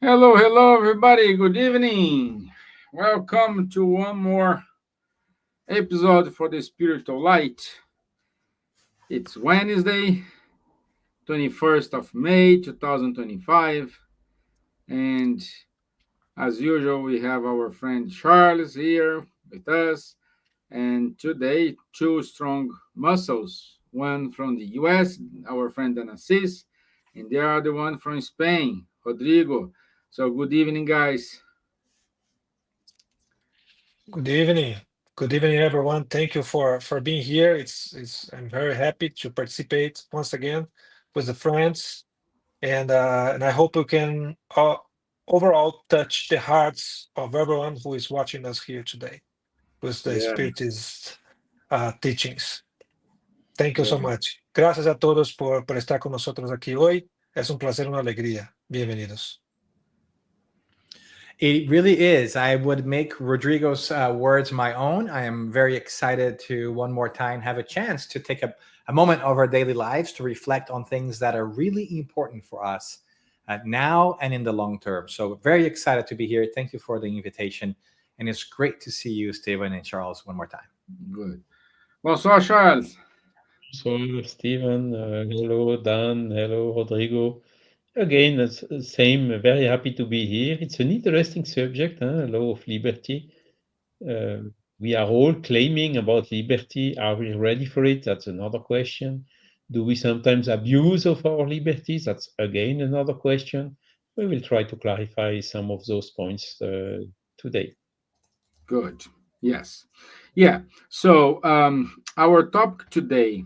Hello, everybody. Good evening. Welcome to one more episode for the Spiritual Light. It's Wednesday, 21st of May, 2025. And as usual, we have our friend Charles here with us. And today, two strong muscles, one from the US, our friend Assisi, and the other one from Spain, Rodrigo. So, good evening, guys. Good evening. Good evening, everyone. Thank you for being here. It's I'm very happy to participate once again with the friends, and I hope we can overall touch the hearts of everyone who is watching us here today with the Yeah. Spiritist teachings. Thank you so Yeah. much. Gracias a todos por estar con nosotros aquí hoy. Es un placer, una alegría. Bienvenidos. It really is. I would make Rodrigo's words my own. I am very excited to one more time have a chance to take a moment of our daily lives to reflect on things that are really important for us now and in the long term. So, very excited to be here. Thank you for the invitation. And it's great to see you, Stevan and Charles, one more time. Good. Bonsoir, Charles. So, Steven, hello, Dan, hello, Rodrigo. Again, it's the same. Very happy to be here. It's an interesting subject, law of liberty. Uh, we are all claiming about liberty. Are we ready for it? That's another question. Do we sometimes abuse of our liberties? That's again another question. We will try to clarify some of those points today. Good. Yes. Yeah. So our topic today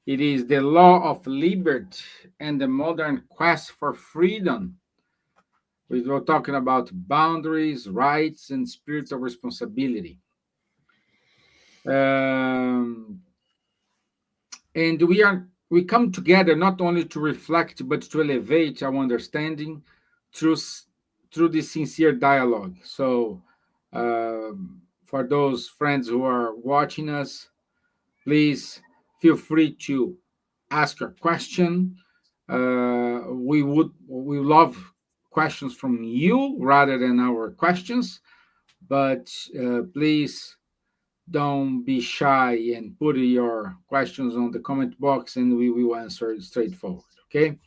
it is the law of liberty and the modern quest for freedom. We were talking about boundaries, rights, and spiritual responsibility. Um, and we come together not only to reflect but to elevate our understanding through through this sincere dialogue. So for those friends who are watching us, please feel free to ask your question. We love questions from you rather than our questions, but please don't be shy and put your questions on the comment box and we will answer it straightforward. Okay.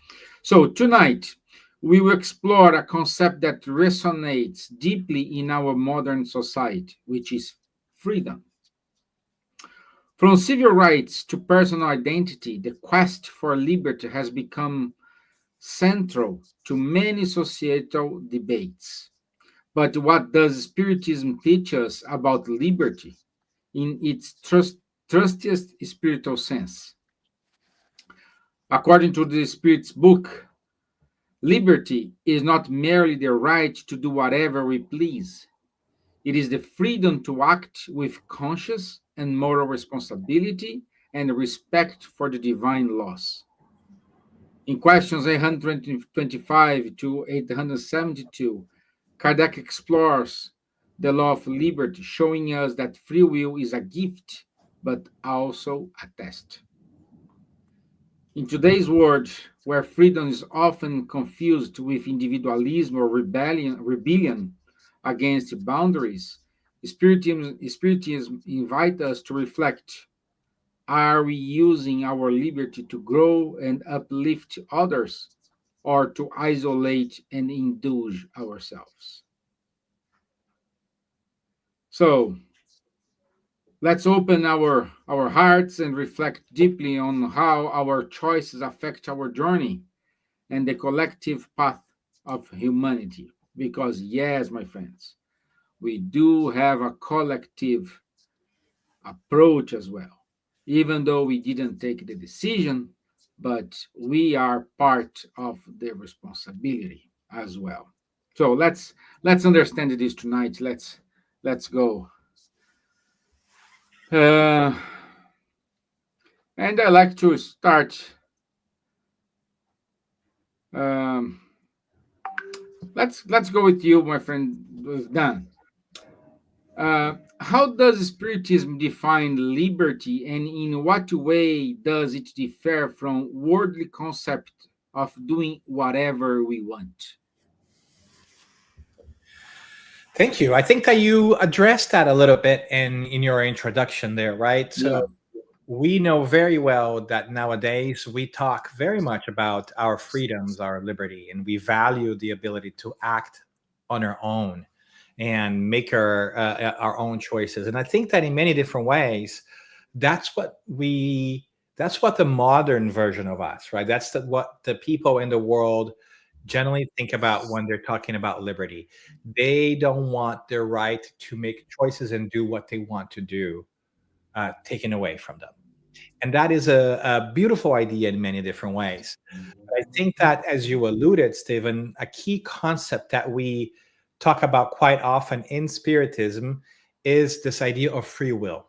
So tonight we will explore a concept that resonates deeply in our modern society, which is freedom. From civil rights to personal identity, the quest for liberty has become central to many societal debates. But what does Spiritism teach us about liberty in its trustiest spiritual sense? According to the Spirit's book, liberty is not merely the right to do whatever we please. It is the freedom to act with conscious and moral responsibility and respect for the divine laws. In questions 825 to 872, Kardec explores the law of liberty, showing us that free will is a gift, but also a test. In today's world, where freedom is often confused with individualism or rebellion against boundaries, Spiritism invites us to reflect: are we using our liberty to grow and uplift others, or to isolate and indulge ourselves? So let's open our hearts and reflect deeply on how our choices affect our journey and the collective path of humanity. Because, yes, my friends, we do have a collective approach as well, even though we didn't take the decision, but we are part of the responsibility as well. So let's understand this tonight. Let's go. Uh, and I like to start. Um, let's go with you, my friend, with Dan. How does Spiritism define liberty, and in what way does it differ from worldly concept of doing whatever we want? Thank you. I think that you addressed that a little bit in your introduction there, right? Yeah. So we know very well that nowadays we talk very much about our freedoms, our liberty, and we value the ability to act on our own and make our own choices. And I think that in many different ways, that's what we that's what the modern version of us, right? That's what the people in the world generally think about when they're talking about liberty. They don't want their right to make choices and do what they want to do taken away from them. And that is a beautiful idea in many different ways. But I think that, as you alluded, Stephen, a key concept that we talk about quite often in Spiritism is this idea of free will,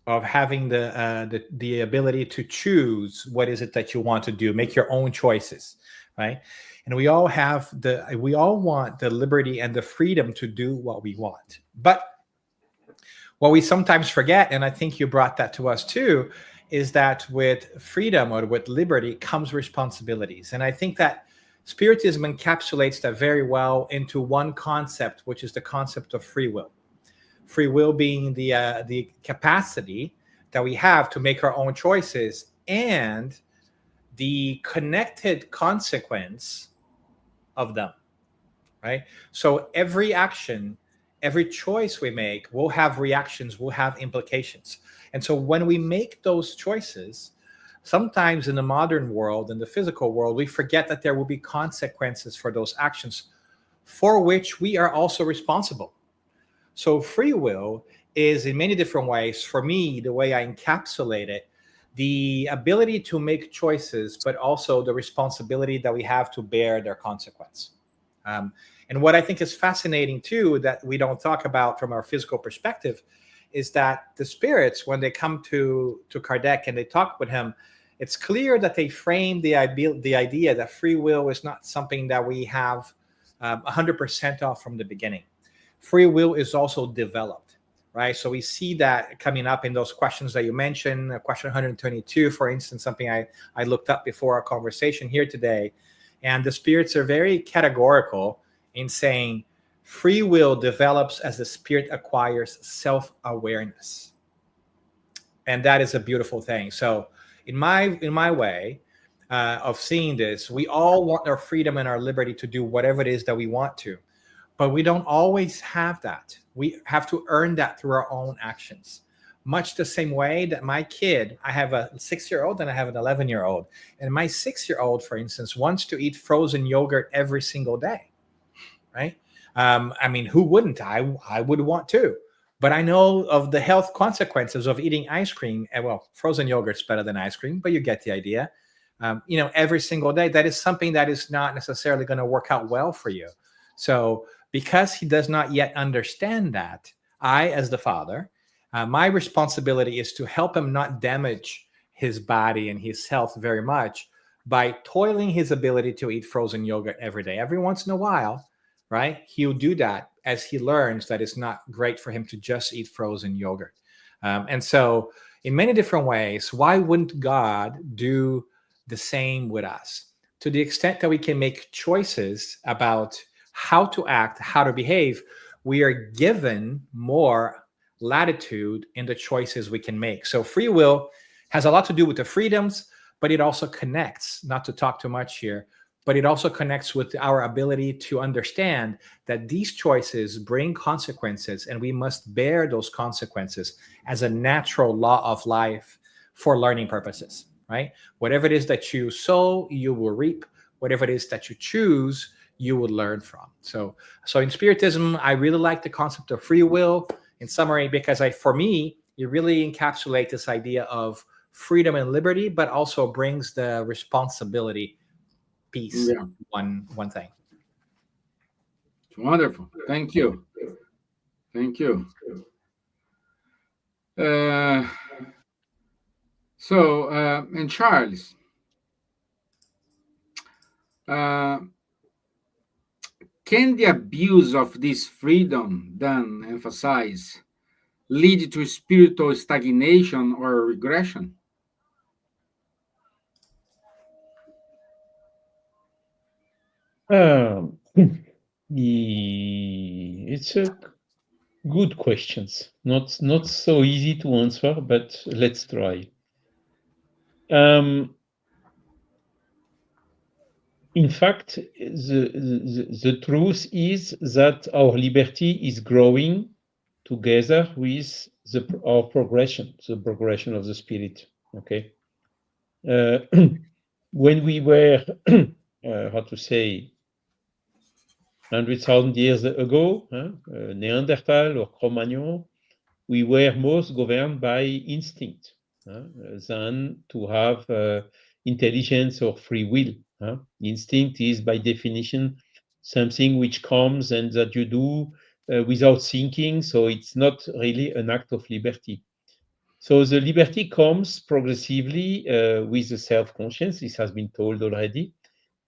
of having the ability to choose what is it that you want to do, make your own choices, right? And we all want the liberty and the freedom to do what we want. But what we sometimes forget, and I think you brought that to us too, is that with freedom or with liberty comes responsibilities. And I think that Spiritism encapsulates that very well into one concept, which is the concept of free will. Free will being the capacity that we have to make our own choices and the connected consequence of them, right? So every action, every choice we make will have reactions, will have implications. And so when we make those choices, sometimes in the modern world, in the physical world, we forget that there will be consequences for those actions for which we are also responsible. So free will is in many different ways, for me, the way I encapsulate it, the ability to make choices, but also the responsibility that we have to bear their consequence. Um, and what I think is fascinating too, that we don't talk about from our physical perspective, is that the spirits, when they come to Kardec and they talk with him, it's clear that they frame the idea that free will is not something that we have 100% of from the beginning. Free will is also developed, right? So we see that coming up in those questions that you mentioned, question 122, for instance, something I looked up before our conversation here today. And the spirits are very categorical in saying free will develops as the spirit acquires self-awareness. And that is a beautiful thing. So in my way of seeing this, we all want our freedom and our liberty to do whatever it is that we want to, but we don't always have that. We have to earn that through our own actions. Much the same way that my kid, I have a 6-year-old and I have an 11-year-old. And my 6-year-old, for instance, wants to eat frozen yogurt every single day, right? I mean, who wouldn't? I would want to. But I know of the health consequences of eating ice cream. And well, frozen yogurt's better than ice cream, but you get the idea. Every single day, that is something that is not necessarily going to work out well for you. So because he does not yet understand that, I, as the father, my responsibility is to help him not damage his body and his health very much by toiling his ability to eat frozen yogurt every day. Every once in a while, right? He'll do that as he learns that it's not great for him to just eat frozen yogurt. And so, in many different ways, why wouldn't God do the same with us? To the extent that we can make choices about how to act, how to behave, we are given more latitude in the choices we can make. So free will has a lot to do with the freedoms, but it also connects, not to talk too much here, but it also connects with our ability to understand that these choices bring consequences and we must bear those consequences as a natural law of life for learning purposes, right? Whatever it is that you sow, you will reap. Whatever it is that you choose, you would learn from. So in Spiritism, I really like the concept of free will. In summary, because for me, it really encapsulates this idea of freedom and liberty, but also brings the responsibility piece. Yeah. One thing. Wonderful. Thank you. Thank you. Uh, and Charles, uh, can the abuse of this freedom, then emphasize, lead to spiritual stagnation or regression? Um, it's a Good questions. Not so easy to answer, but let's try. Um, in fact, the truth is that our liberty is growing together with our progression, the progression of the spirit. Okay. Uh, when we were, how to say, 100,000 years ago, Neanderthal or Cro-Magnon, we were most governed by instinct than to have intelligence or free will. Instinct is, by definition, something which comes and that you do without thinking, so it's not really an act of liberty. So the liberty comes progressively with the self-conscious, this has been told already,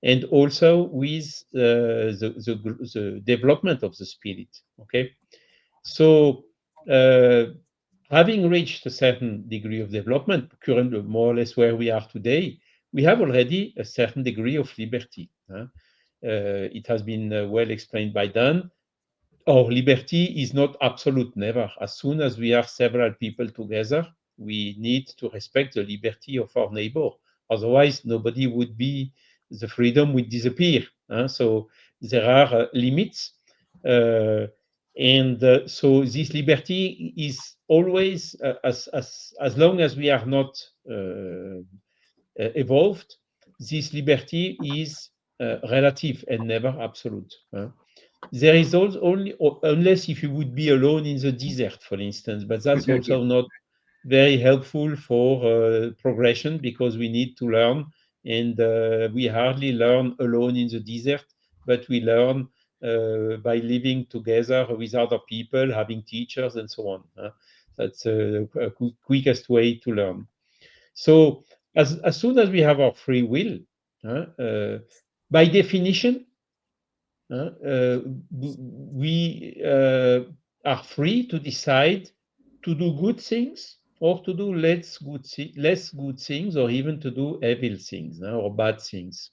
and also with the development of the spirit. Okay, so uh, having reached a certain degree of development, currently more or less where we are today, we have already a certain degree of liberty. It has been well explained by Dan. Our liberty is not absolute, never. As soon as we are several people together, we need to respect the liberty of our neighbor. Otherwise, nobody would be, the freedom would disappear. So there are limits. Uh, and so this liberty is always, as long as we are not evolved, this liberty is relative and never absolute. There is also only, unless if you would be alone in the desert, for instance, but that's also not very helpful for progression because we need to learn, and we hardly learn alone in the desert, but we learn by living together with other people, having teachers, and so on. That's a quickest way to learn. So as soon as we have our free will, by definition, we are free to decide to do good things or to do less good things, or even to do evil things or bad things.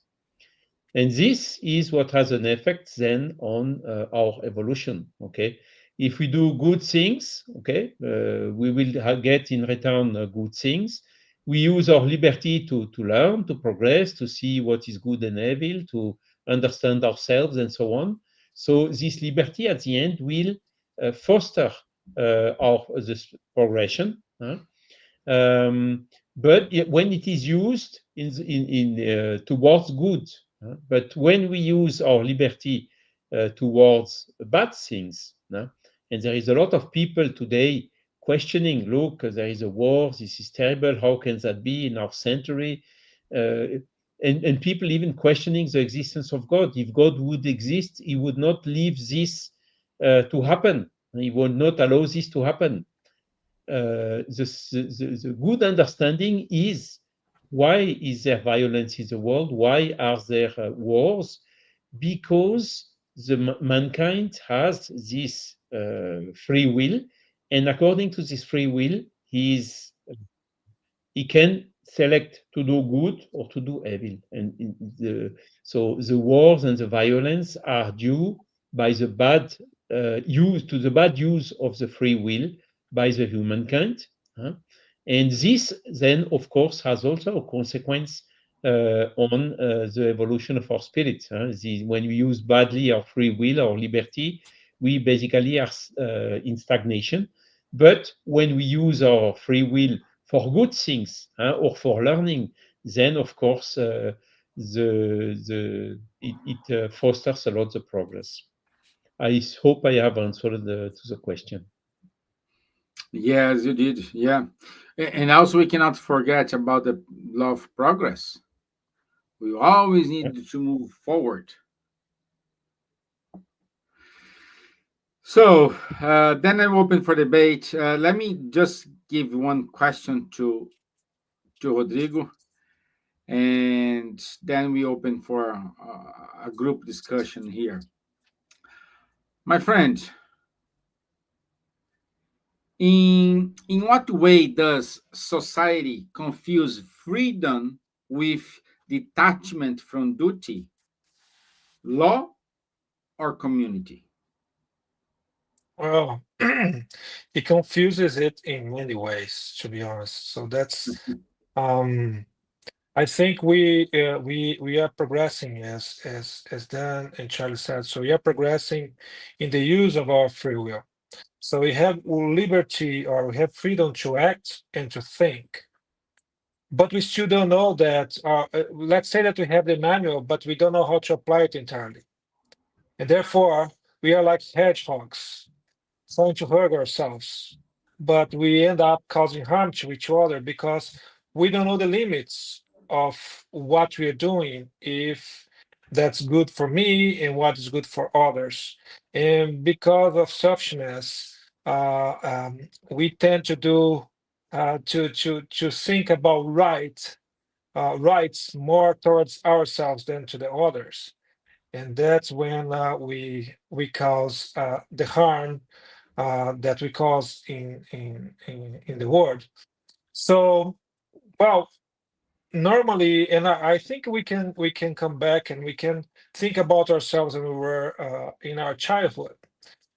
And this is what has an effect then on our evolution. Okay, if we do good things, okay, we will get in return good things. We use our liberty to learn, to progress, to see what is good and evil, to understand ourselves, and so on. So this liberty at the end will foster our this progression. But when it is used in towards good, but when we use our liberty towards bad things, and there is a lot of people today questioning, look, there is a war, this is terrible, how can that be in our century? Uh, and people even questioning the existence of God. If God would exist, he would not leave this to happen. He would not allow this to happen. The good understanding is, why is there violence in the world? Why are there wars? Because mankind has this free will, and according to this free will, he can select to do good or to do evil. And so the wars and the violence are due by the bad bad use of the free will by the humankind. And this then, of course, has also a consequence on the evolution of our spirit. When we use badly our free will, our liberty, we basically are in stagnation. But when we use our free will for good things or for learning, then of course it fosters a lot of progress. I hope I have answered to the question. Yes, you did. Yeah. And also, we cannot forget about the law of progress. We always need to move forward. So then I'm open for debate. Let me just give one question to Rodrigo, and then we open for a group discussion here. My friend, in what way does society confuse freedom with detachment from duty, law, or community? Well, he confuses it in many ways, to be honest. So that's um, I think we are progressing as Dan and Charlie said. So we are progressing in the use of our free will. So we have liberty or we have freedom to act and to think, but we still don't know that. Let's say that we have the manual, but we don't know how to apply it entirely, and therefore we are like hedgehogs trying to hurt ourselves, but we end up causing harm to each other because we don't know the limits of what we are doing, if that's good for me and what is good for others. And because of selfishness, we tend to do to think about rights more towards ourselves than to the others, and that's when we cause the harm that we cause in the world. So, well, normally, and I think we can come back and we can think about ourselves when we were in our childhood.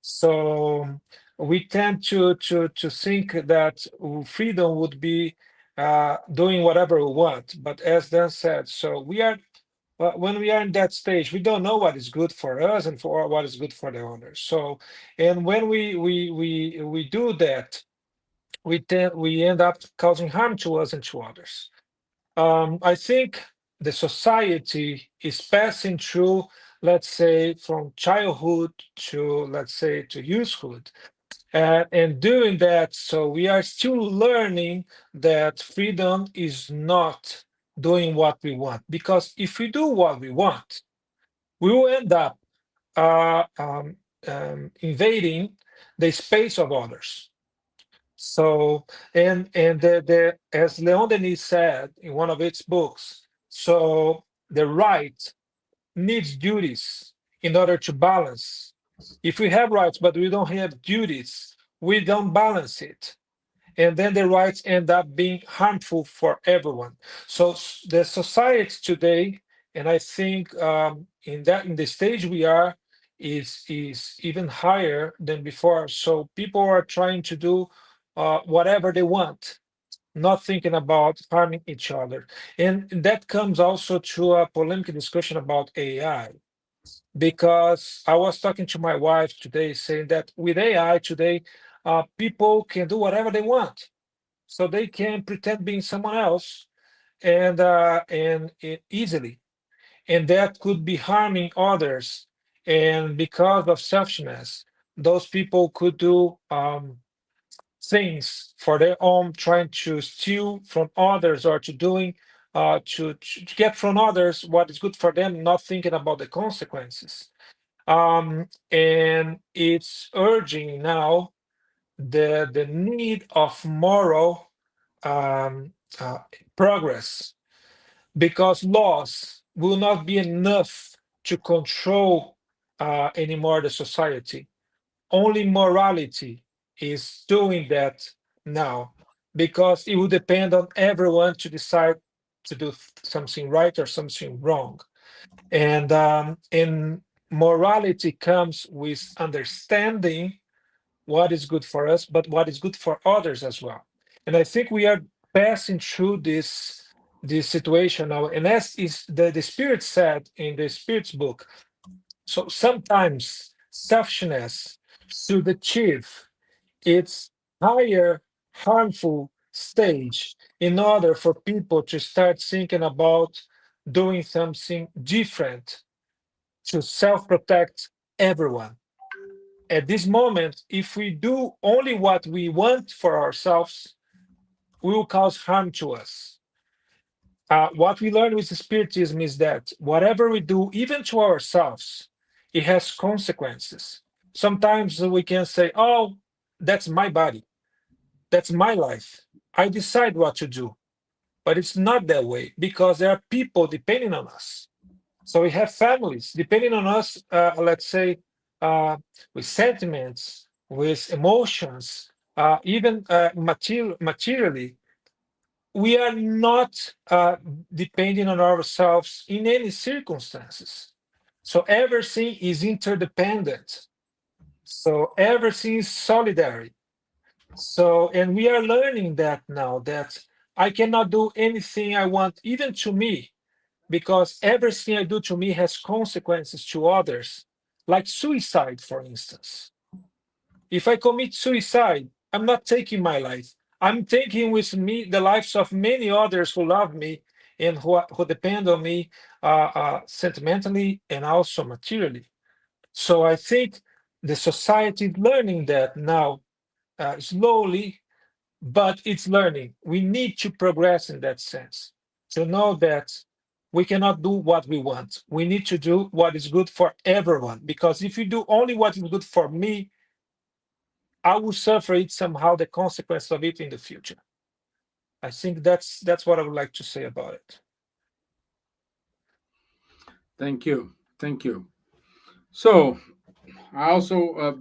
So we tend to think that freedom would be doing whatever we want. But as Dan said, so we are when we are in that stage, we don't know what is good for us and for what is good for the others. So, and when we do that, we end up causing harm to us and to others. I think the society is passing through, let's say, from childhood to, let's say, to youthhood, and doing that, so we are still learning that freedom is not doing what we want. Because if we do what we want, we will end up uh, um, invading the space of others. So, and the as Leon Denis said in one of its books, so the right needs duties in order to balance. If we have rights but we don't have duties, we don't balance it. And then the rights end up being harmful for everyone. So the society today, and I think in the stage we are, is even higher than before. So people are trying to do whatever they want, not thinking about harming each other. And that comes also to a polemic discussion about AI, because I was talking to my wife today saying that with AI today, people can do whatever they want. So they can pretend being someone else and easily, and that could be harming others. And because of selfishness, those people could do things for their own, trying to steal from others or to doing to get from others what is good for them, not thinking about the consequences. And it's urging now the need of moral um, uh, progress, because laws will not be enough to control anymore the society. Only morality is doing that now, because it will depend on everyone to decide to do something right or something wrong. And morality comes with understanding what is good for us, but what is good for others as well. And I think we are passing through this situation now. And as is the Spirit said in the Spirit's book, so sometimes selfishness should achieve its higher harmful stage in order for people to start thinking about doing something different to self-protect everyone. At this moment, if we do only what we want for ourselves, we will cause harm to us. What we learn with Spiritism is that whatever we do, even to ourselves, it has consequences. Sometimes we can say, oh, that's my body, that's my life. I decide what to do. But it's not that way, because there are people depending on us. So we have families depending on us, let's say, uh, with sentiments, with emotions, even materially. We are not depending on ourselves in any circumstances. So everything is interdependent. So everything is solidarity. So, and we are learning that now that I cannot do anything I want, even to me, because everything I do to me has consequences to others, like suicide, for instance. If I commit suicide, I'm not taking my life. I'm taking with me the lives of many others who love me and who depend on me sentimentally and also materially. So I think the society is learning that now, slowly, but it's learning. We need to progress in that sense to know that we cannot do what we want. We need to do what is good for everyone. Because if you do only what is good for me, I will suffer it somehow, the consequence of it in the future. I think that's what I would like to say about it. Thank you. Thank you. So, I also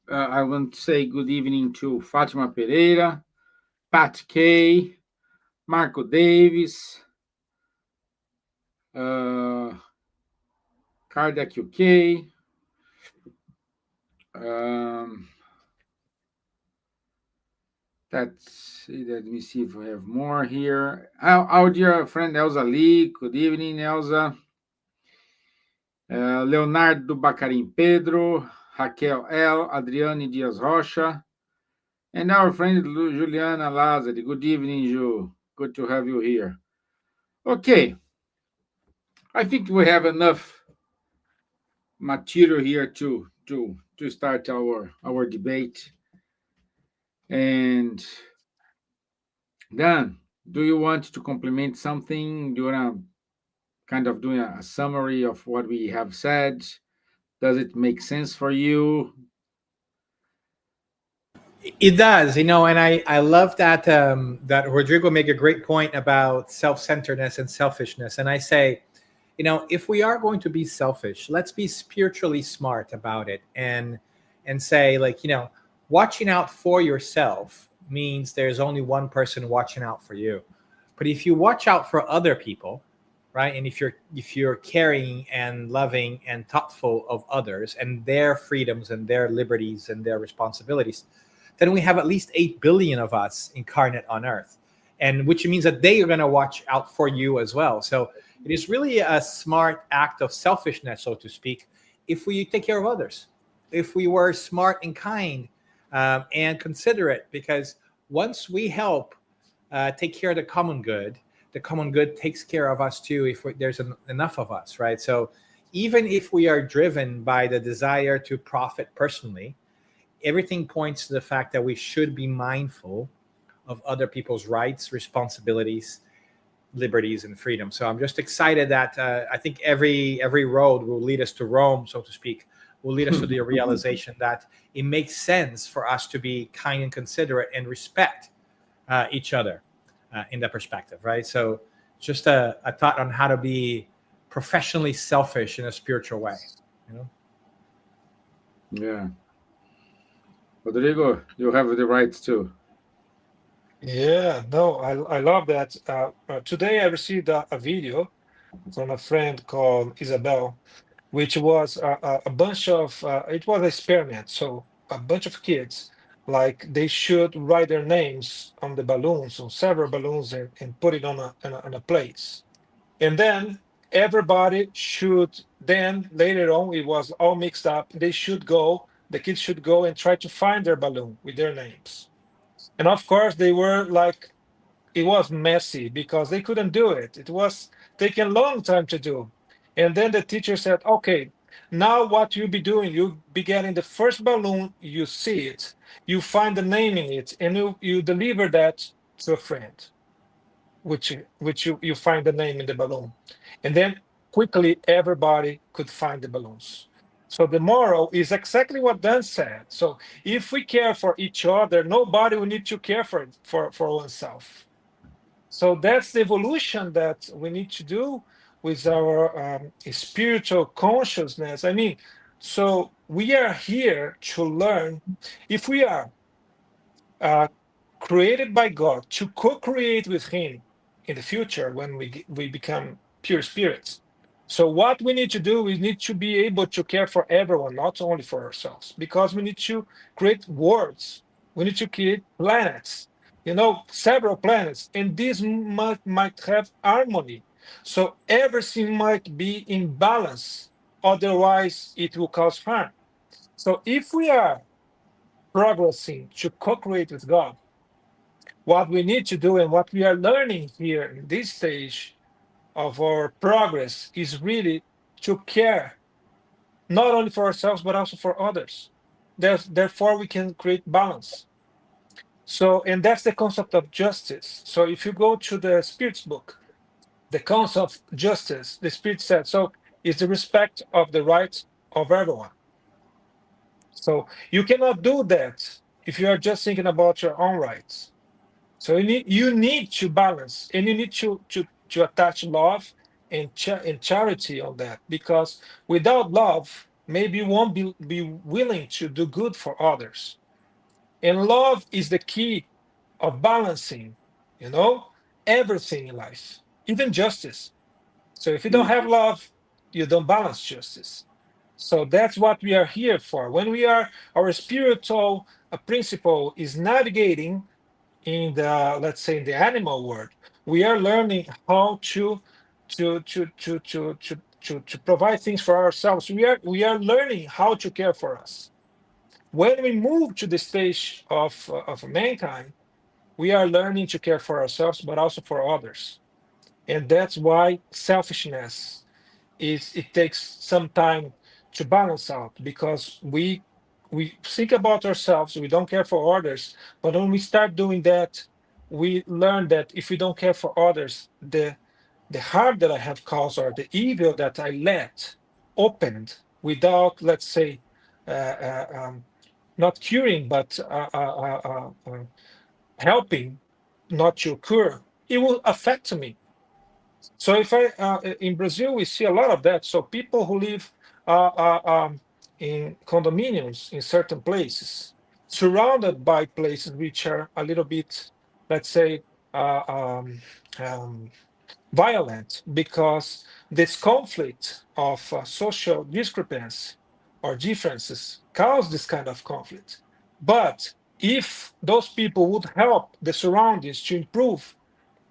I want to say good evening to Fatima Pereira, Pat K, Marco Davis, uh, Cardiac UK. Um, let me see if we have more here. Our dear friend Elsa Lee. Good evening, Elsa. Leonardo Bacarim Pedro, Raquel L, Adriane Dias Rocha, and our friend Juliana Lazari. Good evening, Ju. Good to have you here. Okay, I think we have enough material here to start our debate. And Dan, do you want to complement something? Do you want to kind of do a summary of what we have said? Does it make sense for you? It does, and I love that that Rodrigo made a great point about self-centeredness and selfishness. And I say, if we are going to be selfish, let's be spiritually smart about it, and say, like, watching out for yourself means there's only one person watching out for you. But if you watch out for other people, right, and if you're caring and loving and thoughtful of others and their freedoms and their liberties and their responsibilities, then we have at least 8 billion of us incarnate on earth, and which means that they are going to watch out for you as well. So it is really a smart act of selfishness, so to speak, if we take care of others, if we were smart and kind, and considerate, because once we help take care of the common good takes care of us too, if there's enough of us, right? So even if we are driven by the desire to profit personally, everything points to the fact that we should be mindful of other people's rights, responsibilities, liberties, and freedom. So I'm just excited that I think every road will lead us to Rome, so to speak, will lead us to the realization that it makes sense for us to be kind and considerate and respect each other in that perspective, right? So just a thought on how to be professionally selfish in a spiritual way, you know? Yeah. Rodrigo, you have the rights too. Yeah, no, I love that. Today I received a video from a friend called Isabel, which was a bunch of, it was an experiment. So a bunch of kids, like they should write their names on the balloons, on several balloons, and put it on a place. And then everybody should, then later on, it was all mixed up. The kids should go and try to find their balloon with their names. And of course, they were like, it was messy because they couldn't do it. It was taking a long time to do. And then the teacher said, okay, now what you'll be doing, you'll be getting the first balloon, you see it, you find the name in it, and you deliver that to a friend, which you find the name in the balloon. And then quickly everybody could find the balloons. So the moral is exactly what Dan said. So if we care for each other, nobody will need to care for oneself. So that's the evolution that we need to do with our spiritual consciousness. I mean, so we are here to learn. If we are uh, created by God to co-create with Him in the future when we become pure spirits. So what we need to do, we need to be able to care for everyone, not only for ourselves, because we need to create worlds. We need to create planets, several planets, and this might have harmony. So everything might be in balance. Otherwise, it will cause harm. So if we are progressing to co-create with God, what we need to do and what we are learning here in this stage of our progress is really to care not only for ourselves but also for others. Therefore, we can create balance. So, and that's the concept of justice. So, if you go to the Spirit's book, the concept of justice, the Spirit said, so is the respect of the rights of everyone. So, you cannot do that if you are just thinking about your own rights. So you need to balance, and you need to attach love and charity on that, because without love, maybe you won't be willing to do good for others. And love is the key of balancing, you know, everything in life, even justice. So if you don't have love, you don't balance justice. So that's what we are here for. When we are our spiritual principle is navigating in the, let's say, in the animal world, we are learning how to provide things for ourselves. We are learning how to care for us. When we move to the stage of mankind, we are learning to care for ourselves but also for others. And that's why selfishness is, it takes some time to balance out, because we think about ourselves, we don't care for others. But when we start doing that, we learn that if we don't care for others, the harm that I have caused or the evil that I let opened without, let's say, uh, uh, um, not curing but helping not to cure, it will affect me. So if in Brazil, we see a lot of that. So people who live in condominiums in certain places, surrounded by places which are a little bit, let's say, uh, um, um, violent, because this conflict of social discrepancy or differences cause this kind of conflict. But if those people would help the surroundings to improve,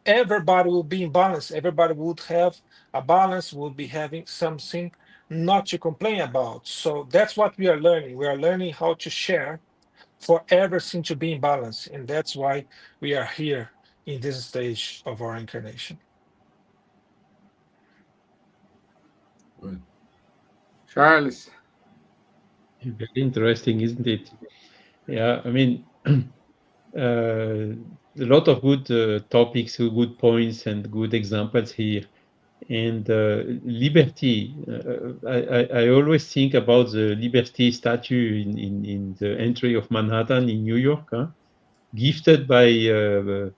everybody will be in balance. Everybody would have a balance, would be having something not to complain about. So that's what we are learning. We are learning how to share for everything to be in balance. And that's why we are here in this stage of our incarnation. Good. Charles. Very interesting, isn't it? Yeah, I mean, a lot of good topics, good points, and good examples here. And liberty, I always think about the Liberty statue in the entry of Manhattan in New York, huh? Gifted by the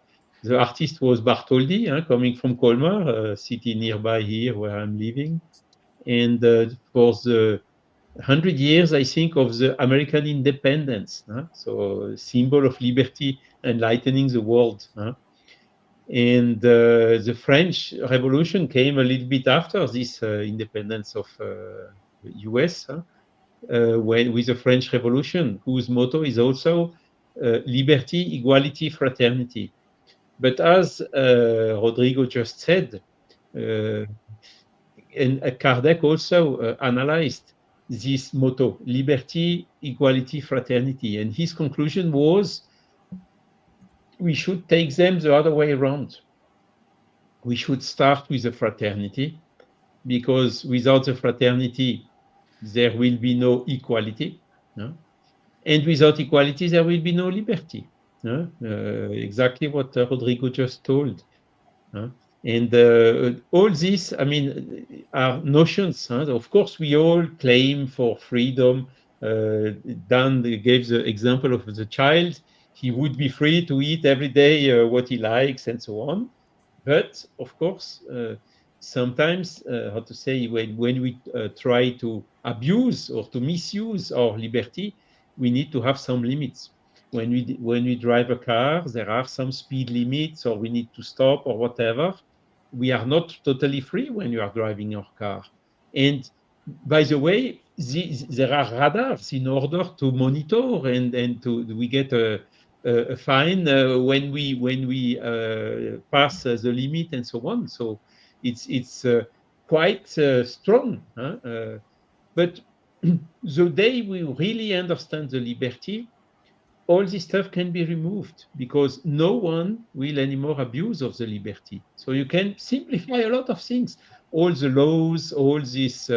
artist was Bartholdi, huh? Coming from Colmar, a city nearby here where I'm living. And for the 100 years, I think, of the American independence, huh? So symbol of liberty, enlightening the world. Huh? And the French Revolution came a little bit after this independence of US, huh? With the French Revolution, whose motto is also liberty, equality, fraternity. But as Rodrigo just said, uh, and Kardec also analyzed this motto, liberty, equality, fraternity. And his conclusion was we should take them the other way around. We should start with the fraternity, because without the fraternity, there will be no equality. No? And without equality, there will be no liberty. No? Exactly what Rodrigo just told. No? And all this, I mean, are notions. Huh? Of course, we all claim for freedom. Dan gave the example of the child. He would be free to eat every day what he likes and so on. But of course, sometimes, how to say, when we try to abuse or to misuse our liberty, we need to have some limits. When we drive a car, there are some speed limits, or we need to stop or whatever. we are not totally free when you are driving your car. And by the way, there are radars in order to monitor, and we get a fine when we pass the limit and so on. So it's quite strong. But the day we really understand the liberty, all this stuff can be removed because no one will anymore abuse of the liberty. So you can simplify a lot of things. All the laws, all these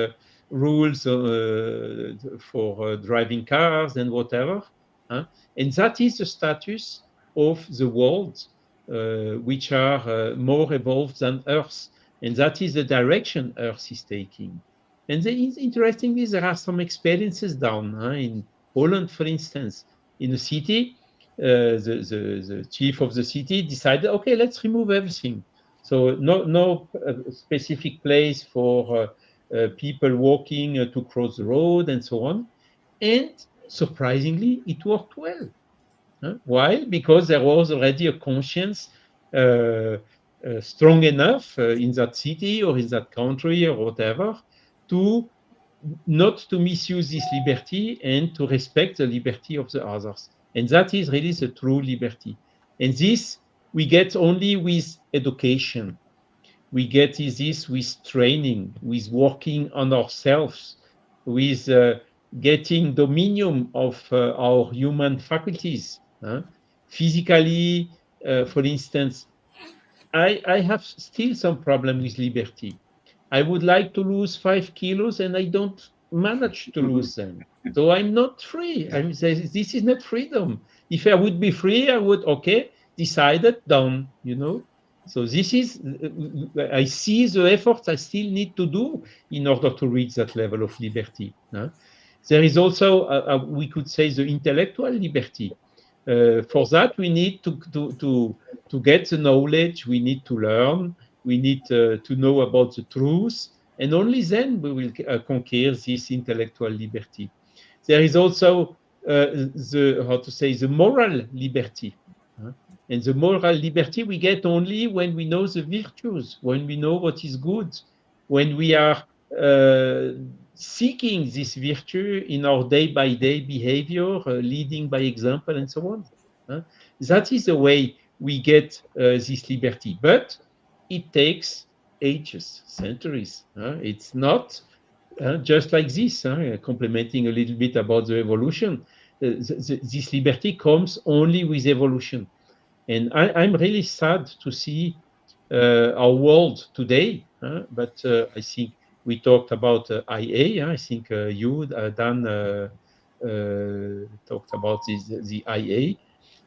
rules for driving cars and whatever. Huh? And that is the status of the world, which are more evolved than Earth. And that is the direction Earth is taking. And interestingly, there are some experiences done in Holland, for instance, in a city. The chief of the city decided, okay, let's remove everything. So no specific place for people walking to cross the road and so on. And surprisingly, it worked well. Why? Because there was already a conscience strong enough in that city or in that country or whatever to not to misuse this liberty and to respect the liberty of the others. And that is really the true liberty. And this we get only with education. We get this with training, with working on ourselves, with getting dominion of our human faculties. Physically, for instance, I have still some problem with liberty. I would like to lose 5 kilos and I don't manage to lose them. So I'm not free. This is not freedom. If I would be free, I would, okay, decided, done. So this is, I see the efforts I still need to do in order to reach that level of liberty. There is also, we could say, the intellectual liberty. For that, we need to get the knowledge, we need to learn, we need to know about the truth, and only then we will conquer this intellectual liberty. There is also the moral liberty. And the moral liberty we get only when we know the virtues, when we know what is good, when we are seeking this virtue in our day-by-day behavior, leading by example, and so on. That is the way we get this liberty. But it takes ages, centuries. It's not just like this, complementing a little bit about the evolution. This liberty comes only with evolution. And I'm really sad to see our world today, but I think we talked about IA. I think you, Dan, talked about the IA.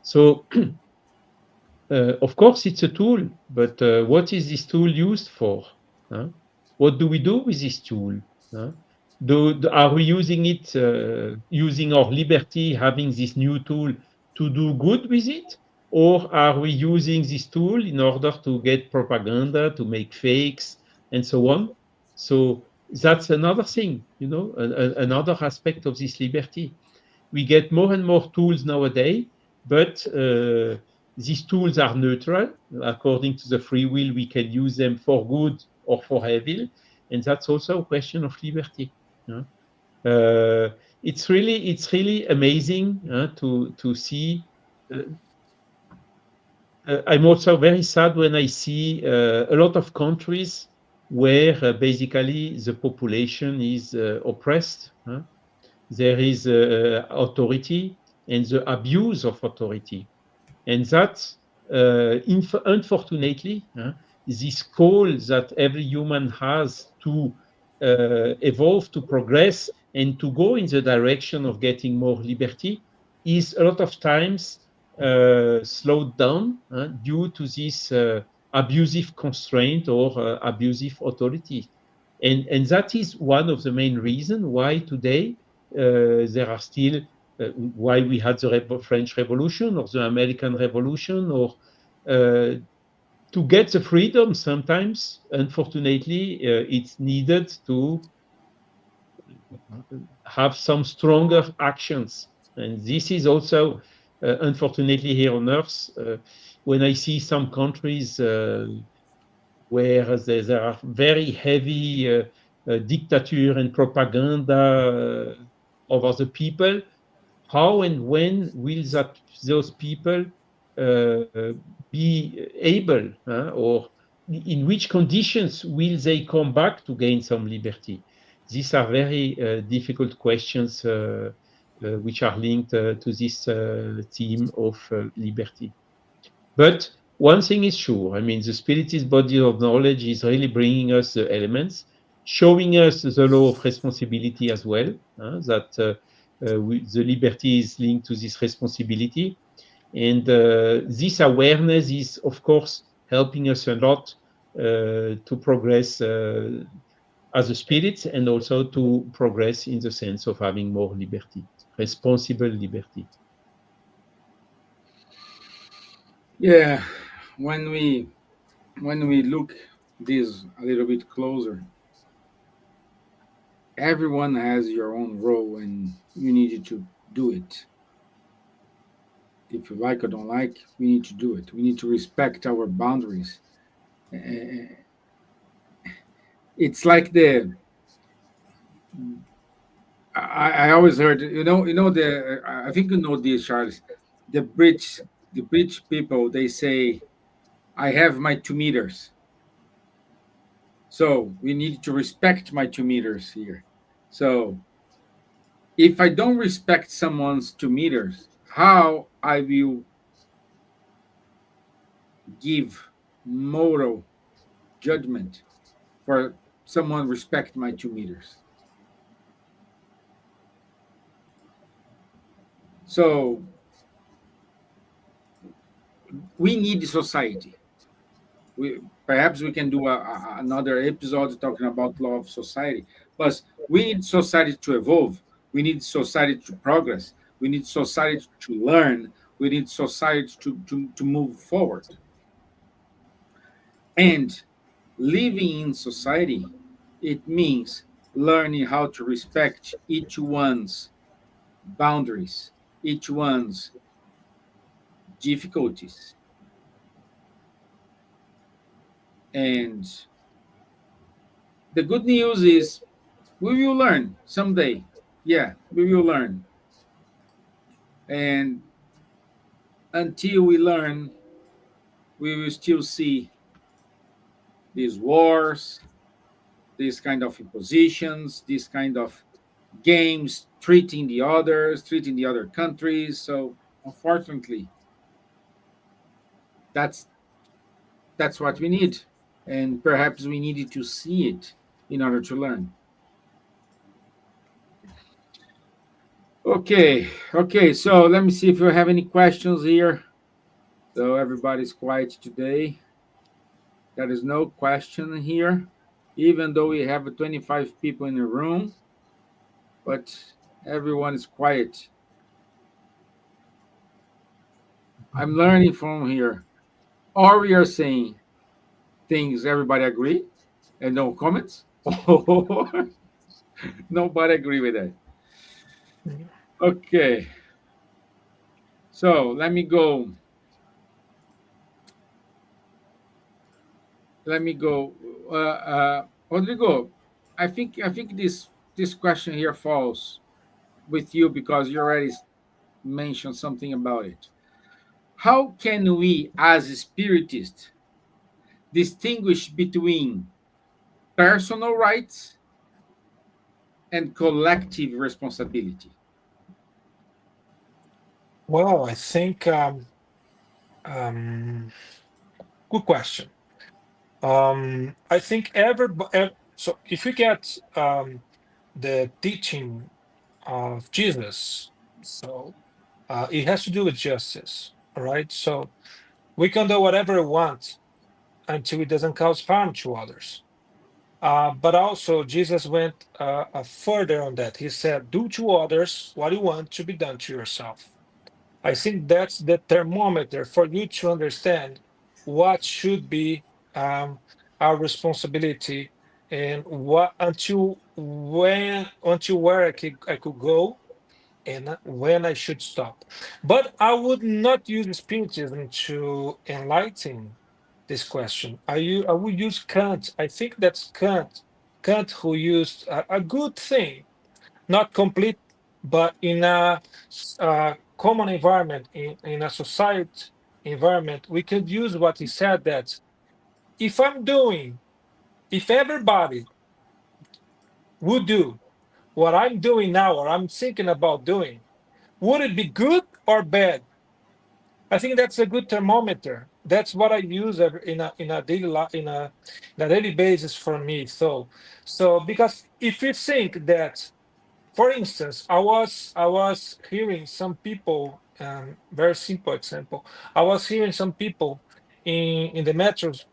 So, of course, it's a tool, but what is this tool used for? What do we do with this tool? Are we using it, using our liberty, having this new tool to do good with it? Or are we using this tool in order to get propaganda, to make fakes, and so on? So that's another thing, another aspect of this liberty. We get more and more tools nowadays, but these tools are neutral. According to the free will, we can use them for good or for evil. And that's also a question of liberty. It's really amazing to see. I'm also very sad when I see a lot of countries where basically the population is oppressed. There is authority and the abuse of authority. And that, unfortunately, this call that every human has to evolve, to progress, and to go in the direction of getting more liberty is a lot of times slowed down due to this abusive constraint or abusive authority. And that is one of the main reasons why today there are still why we had the French Revolution or the American Revolution, or to get the freedom. Sometimes, unfortunately, it's needed to have some stronger actions. And this is also, unfortunately, here on Earth, when I see some countries where there are very heavy dictature and propaganda over the people. How and when will those people uh, be able, or in which conditions will they come back to gain some liberty? These are very difficult questions which are linked to this theme of liberty. But one thing is sure, I mean, the Spiritist body of knowledge is really bringing us the elements, showing us the law of responsibility as well, that the liberty is linked to this responsibility. And this awareness is, of course, helping us a lot to progress as a spirit and also to progress in the sense of having more liberty, responsible liberty. Yeah, when we look this a little bit closer, everyone has your own role, and you need to do it. If you like or don't like, we need to do it. We need to respect our boundaries. Uh, It's like the I always heard, the I think you know this, Charles. The bridge the bridge people, they say, I have my 2 meters, so we need to respect my 2 meters here. So if I don't respect someone's 2 meters, how I will give moral judgment for someone respect my 2 meters? So we need society. We perhaps we can do another episode talking about law of society, but we need society to evolve. We need society to progress. We need society to learn. We need society to move forward. And living in society, it means learning how to respect each one's boundaries, each one's difficulties. And the good news is we will learn someday. Yeah, we will learn. And until we learn, we will still see these wars, these kind of impositions, these kind of games treating the others, treating the other countries. So unfortunately, that's that's what we need. And perhaps we needed to see it in order to learn. Okay, okay. So let me see if you have any questions here. So everybody's quiet today. There is no question here, even though we have 25 people in the room, but everyone is quiet. I'm learning from here. Or we are saying things everybody agree and no comments, or nobody agree with that. Okay, so let me go. Let me go. Rodrigo, I think this question here falls with you because you already mentioned something about it. How can we, as spiritists, distinguish between personal rights and collective responsibility? Well, I think um, good question. I think so if we get the teaching of Jesus, so it has to do with justice, all right? So we can do whatever we want until it doesn't cause harm to others. But also, Jesus went further on that. He said, "Do to others what you want to be done to yourself." I think that's the thermometer for you to understand what should be our responsibility and what until where I could go and when I should stop. But I would not use spiritism to enlighten. this question. I will use Kant. I think that's Kant who used a good thing, not complete, but in a common environment, in a society environment, we could use what he said that if I'm doing, if everybody would do what I'm doing now or I'm thinking about doing, would it be good or bad? I think that's a good thermometer. That's what I use in a daily in a daily basis for me. So because if you think that, for instance, I was hearing some people. Very simple example. I was hearing some people in the metros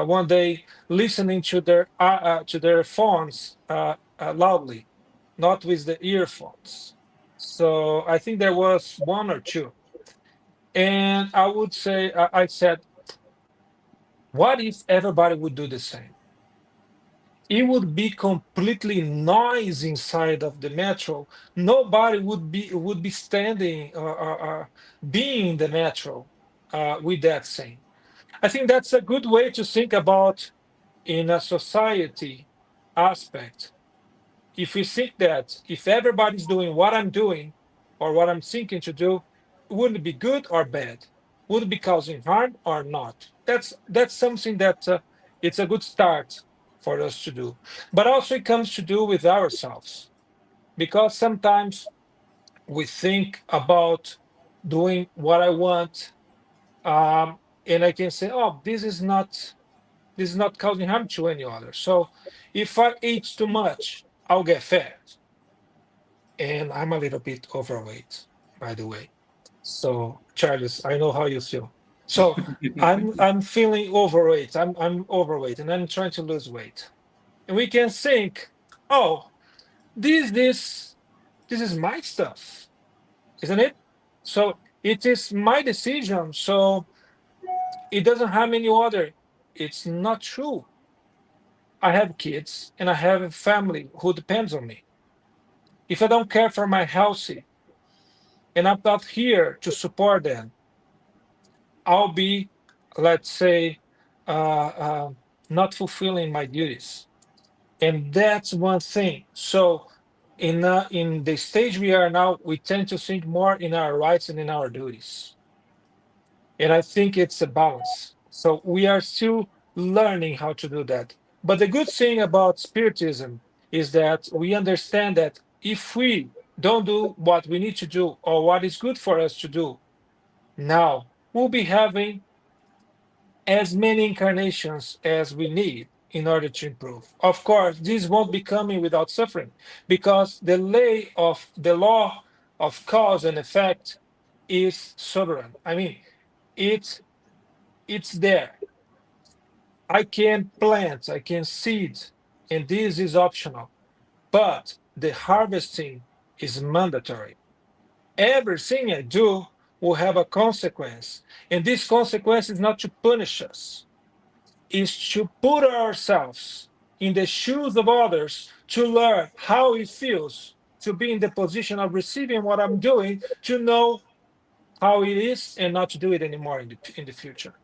one day listening to their phones loudly, not with the earphones. So I think there was one or two, and I would say I said, what if everybody would do the same? It would be completely noise inside of the metro. Nobody would be standing or being in the metro with that saying. I think that's a good way to think about in a society aspect. If we think that if everybody's doing what I'm doing or what I'm thinking to do, would it be good or bad? Would it be causing harm or not? That's something that it's a good start for us to do. But also it comes to do with ourselves because sometimes we think about doing what I want, and I can say, oh, this is not causing harm to any other. So if I eat too much, I'll get fat, and I'm a little bit overweight, by the way. So, Charles, I know how you feel. So, I'm feeling overweight. I'm overweight, and I'm trying to lose weight. And we can think, oh, this this this is my stuff, isn't it? So it is my decision. So it doesn't harm any other. It's not true. I have kids and I have a family who depends on me. If I don't care for my health and I'm not here to support them, I'll be, let's say, not fulfilling my duties. And that's one thing. So, in the stage we are now, we tend to think more in our rights and in our duties. And I think it's a balance. So we are still learning how to do that. But the good thing about Spiritism is that we understand that if we don't do what we need to do or what is good for us to do now, we'll be having as many incarnations as we need in order to improve. Of course, this won't be coming without suffering because the law of cause and effect is sovereign. I mean, it's it's there. I can plant, I can seed, and this is optional. But the harvesting is mandatory. Everything I do will have a consequence. And this consequence is not to punish us, is to put ourselves in the shoes of others to learn how it feels to be in the position of receiving what I'm doing, to know how it is and not to do it anymore in the future.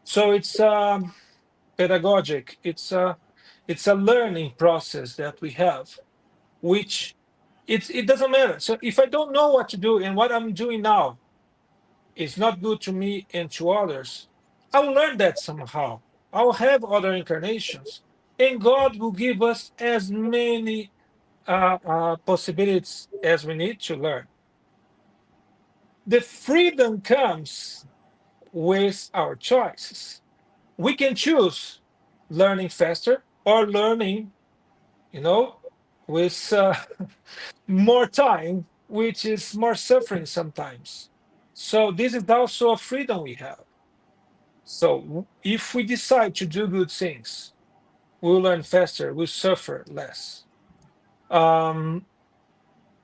So it's pedagogic. It's a learning process that we have, which it doesn't matter. So if I don't know what to do and what I'm doing now is not good to me and to others, I'll learn that somehow. I'll have other incarnations, and God will give us as many possibilities as we need to learn. The freedom comes with our choices. We can choose learning faster or learning, you know, with more time, which is more suffering sometimes. So this is also a freedom we have. So if we decide to do good things, we'll learn faster, we'll suffer less. Um,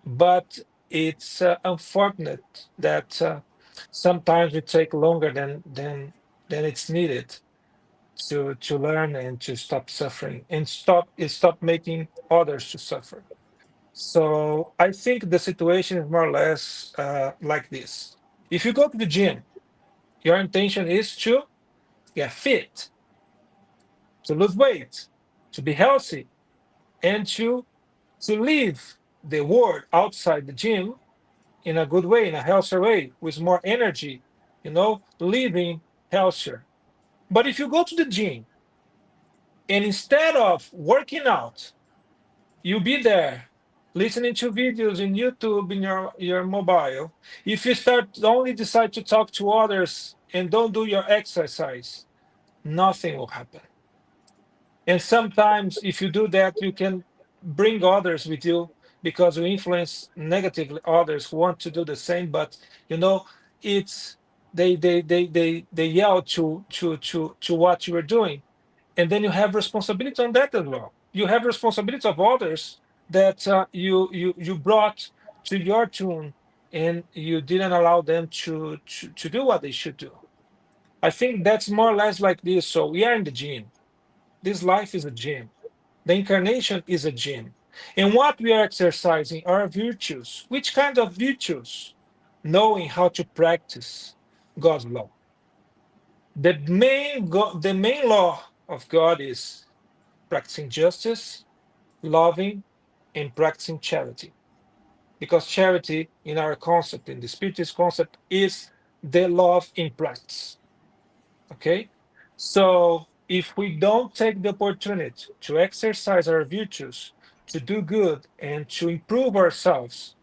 but it's unfortunate that sometimes it take longer than it's needed to learn and to stop suffering and stop making others to suffer. So I think the situation is more or less like this. If you go to the gym, your intention is to get fit, to lose weight, to be healthy, and to live the world outside the gym in a good way, in a healthier way, with more energy, living healthier. But if you go to the gym and instead of working out, you be there listening to videos in YouTube in your mobile, if you start only decide to talk to others and don't do your exercise, nothing will happen. And sometimes, if you do that, you can bring others with you because you influence negatively others who want to do the same. But it's they yell to what you are doing, and then you have responsibility on that as well. You have responsibility of others that you brought to your tune, and you didn't allow them to do what they should do. I think that's more or less like this. So we are in the gym. This life is a gym. The incarnation is a gym. And what we are exercising are virtues. Which kind of virtues? Knowing how to practice God's law. The main law of God is practicing justice, loving, and practicing charity. Because charity, in our concept, in the Spiritist concept, is the love in practice. Okay? So if we don't take the opportunity to exercise our virtues, to do good, and to improve ourselves,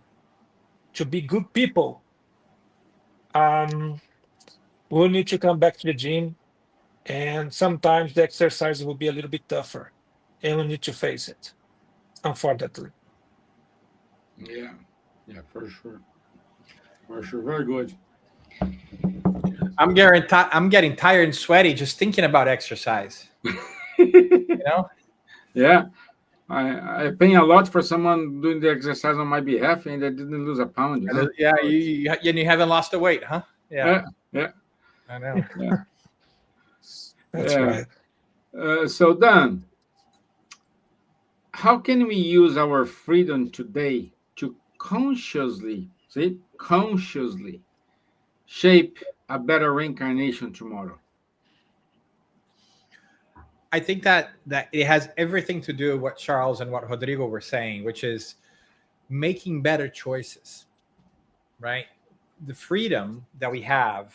to be good people, we'll need to come back to the gym. And sometimes the exercise will be a little bit tougher, and we need to face it, unfortunately. Yeah, yeah, for sure. For sure. Very good. I'm getting tired and sweaty just thinking about exercise. You know, Yeah. I pay a lot for someone doing the exercise on my behalf and they didn't lose a pound, you know? yeah, you haven't lost the weight, huh? Yeah, Yeah, I know. yeah, That's yeah. right. So Dan, how can we use our freedom today to consciously shape a better reincarnation tomorrow? I think that it has everything to do with what Charles and what Rodrigo were saying, which is making better choices, right? The freedom that we have,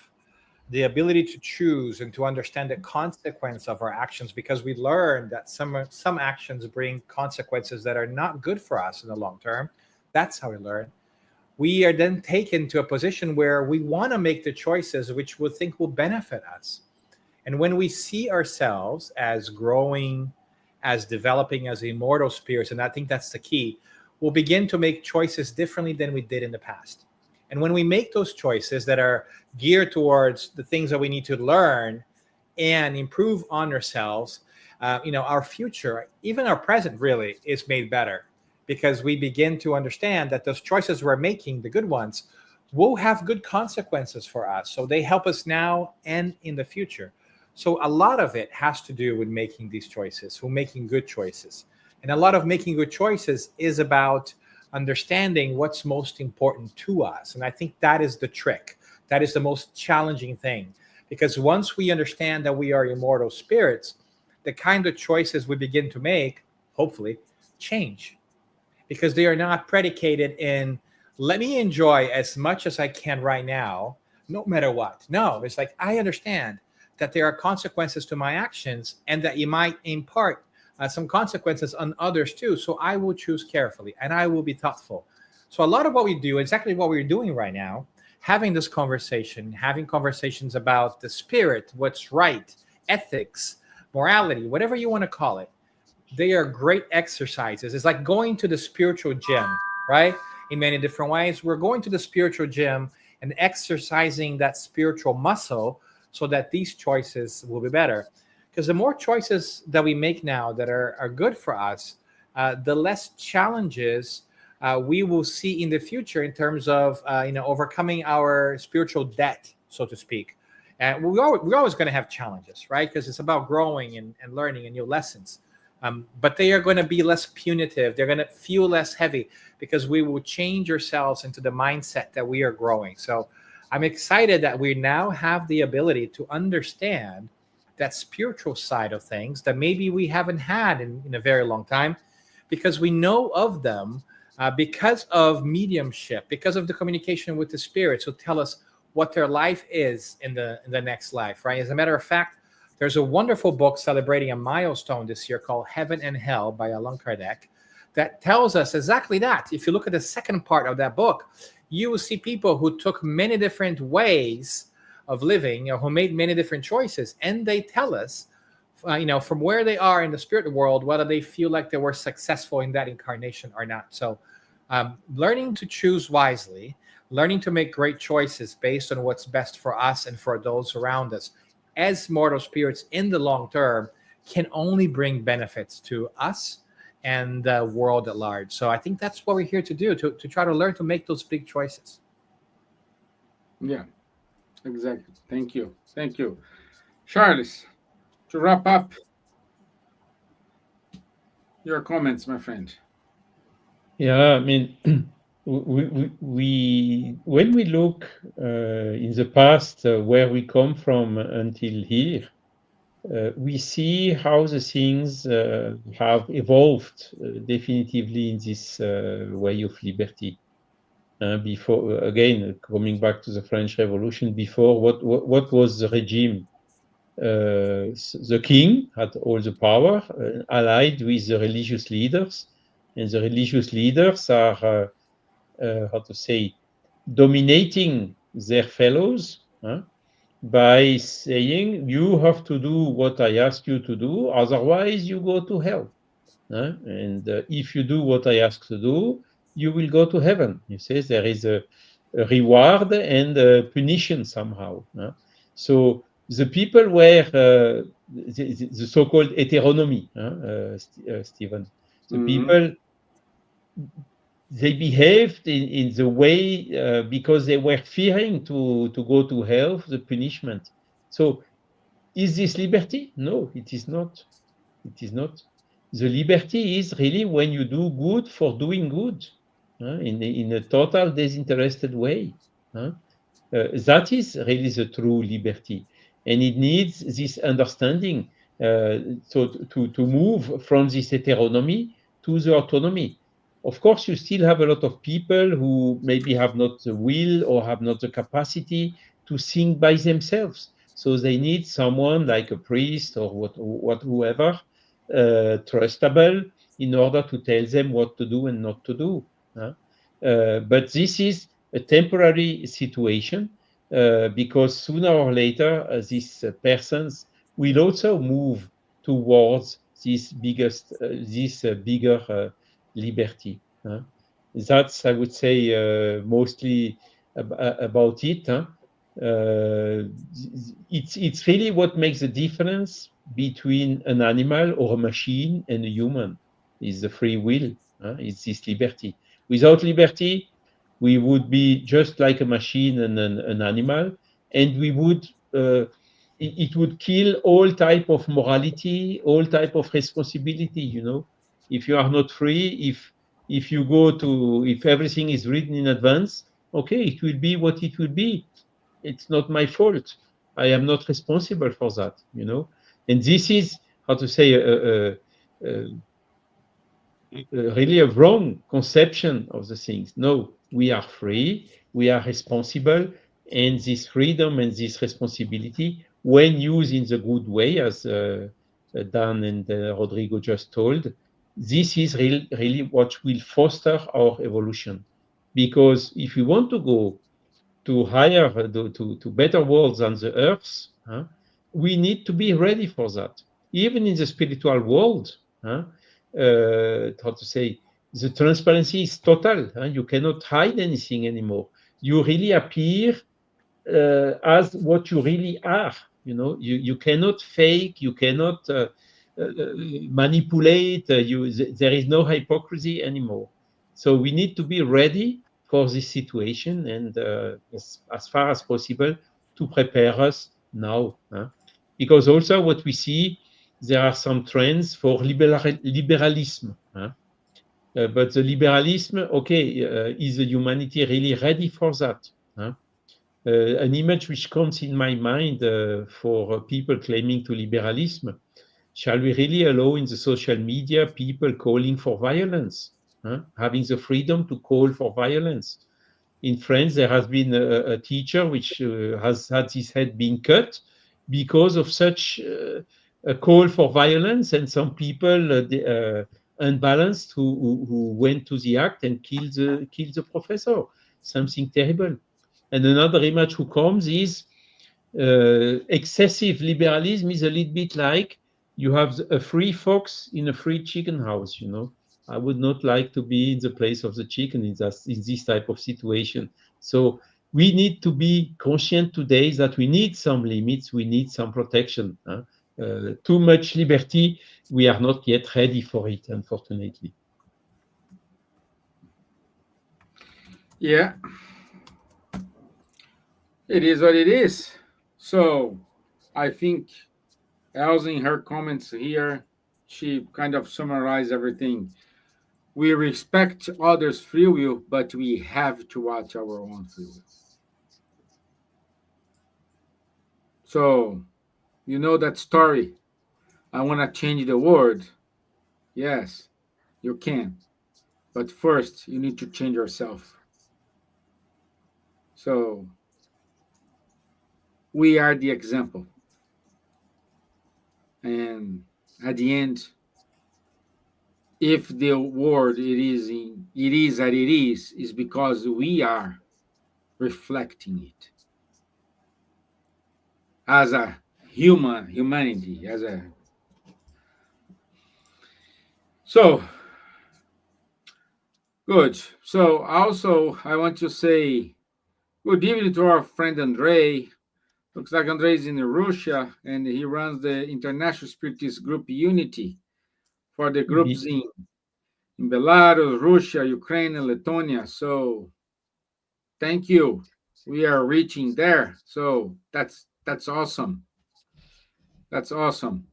the ability to choose and to understand the consequence of our actions, because we learn that some actions bring consequences that are not good for us in the long term. That's how we learn. We are then taken to a position where we want to make the choices which we think will benefit us. And when we see ourselves as growing, as developing as immortal spirits, and I think that's the key, we'll begin to make choices differently than we did in the past. And when we make those choices that are geared towards the things that we need to learn and improve on ourselves, our future, even our present, really is made better because we begin to understand that those choices we're making, the good ones, will have good consequences for us. So they help us now and in the future. So a lot of it has to do with making these choices, with making good choices. And a lot of making good choices is about understanding what's most important to us. And I think that is the trick. That is the most challenging thing. Because once we understand that we are immortal spirits, the kind of choices we begin to make, hopefully, change. Because they are not predicated in, let me enjoy as much as I can right now, no matter what. No, it's like, I understand that there are consequences to my actions and that you might impart some consequences on others too. So I will choose carefully and I will be thoughtful. So a lot of what we do, exactly what we're doing right now, having this conversation, having conversations about the spirit, what's right, ethics, morality, whatever you want to call it, they are great exercises. It's like going to the spiritual gym, right? In many different ways. We're going to the spiritual gym and exercising that spiritual muscle so that these choices will be better. Because the more choices that we make now that are good for us, the less challenges we will see in the future in terms of overcoming our spiritual debt, so to speak. And we're always going to have challenges, right? Because it's about growing and learning and new lessons. But they are going to be less punitive. They're going to feel less heavy because we will change ourselves into the mindset that we are growing. So I'm excited that we now have the ability to understand that spiritual side of things that maybe we haven't had in a very long time, because we know of them because of mediumship, because of the communication with the spirits who tell us what their life is in the next life, right? As a matter of fact, there's a wonderful book celebrating a milestone this year called Heaven and Hell by Allan Kardec that tells us exactly that. If you look at the second part of that book, you will see people who took many different ways of living, who made many different choices, and they tell us, from where they are in the spirit world, whether they feel like they were successful in that incarnation or not. So, learning to choose wisely, learning to make great choices based on what's best for us and for those around us, as mortal spirits in the long term, can only bring benefits to us and the world at large. So I think that's what we're here to do, to try to learn to make those big choices. Yeah, exactly. Thank you. Thank you. Charles, to wrap up your comments, my friend. Yeah, I mean, we when we look in the past where we come from until here, we see how the things have evolved definitively in this way of liberty. Before, again, coming back to the French Revolution, before what was the regime? The king had all the power, allied with the religious leaders, and the religious leaders are how to say, dominating their fellows by saying, you have to do what I ask you to do, otherwise you go to hell. And if you do what I ask to do, you will go to heaven. You say there is a reward and a punition somehow. So the people were the so-called heteronomy, Stevan. The people, they behaved in the way because they were fearing to go to hell, the punishment. So is this liberty? No, it is not. It is not. The liberty is really when you do good for doing good in a total disinterested way. That is really the true liberty. And it needs this understanding so to move from this heteronomy to the autonomy. Of course, you still have a lot of people who maybe have not the will or have not the capacity to think by themselves. So they need someone like a priest or whoever, trustable, in order to tell them what to do and not to do. But this is a temporary situation because sooner or later these persons will also move towards this bigger liberty. That's, I would say, mostly about it. It's really what makes the difference between an animal or a machine and a human is the free will. It's this liberty. Without liberty, we would be just like a machine and an animal, and we would it would kill all type of morality, all type of responsibility. If you are not free, if you go to, if everything is written in advance, okay, it will be what it will be. It's not my fault. I am not responsible for that. And this is how to say really a wrong conception of the things. No, we are free, we are responsible, and this freedom and this responsibility, when used in the good way, as Dan and Rodrigo just told, this is really what will foster our evolution. Because if we want to go to higher, to better worlds than the earth, we need to be ready for that. Even in the spiritual world, how to say, the transparency is total. You cannot hide anything anymore. You really appear as what you really are. You cannot fake. You cannot manipulate. There is no hypocrisy anymore. So we need to be ready for this situation and as far as possible to prepare us now. Because also what we see, there are some trends for liberalism. But the liberalism, okay, is the humanity really ready for that? An image which comes in my mind for people claiming to liberalism. Shall we really allow in the social media people calling for violence, having the freedom to call for violence? In France, there has been a teacher which has had his head being cut because of such a call for violence, and some people unbalanced who went to the act and killed the professor. Something terrible. And another image who comes is excessive liberalism is a little bit like you have a free fox in a free chicken house, you know. I would not like to be in the place of the chicken in this type of situation. So we need to be conscient today that we need some limits, we need some protection. Too much liberty, we are not yet ready for it, unfortunately. Yeah, it is what it is. So I think Elsa, in her comments here, she kind of summarized everything. We respect others' free will, but we have to watch our own free will. So, you know that story. I want to change the world. Yes, you can. But first, you need to change yourself. So, we are the example. And at the end, if the world it is that it is because we are reflecting it as a humanity, as a so good. So also I want to say good evening to our friend Andrei. Looks like Andrei is in Russia and he runs the International Spiritist Group Unity for the groups in Belarus, Russia, Ukraine, and Lithuania. So thank you. We are reaching there. So that's awesome. That's awesome.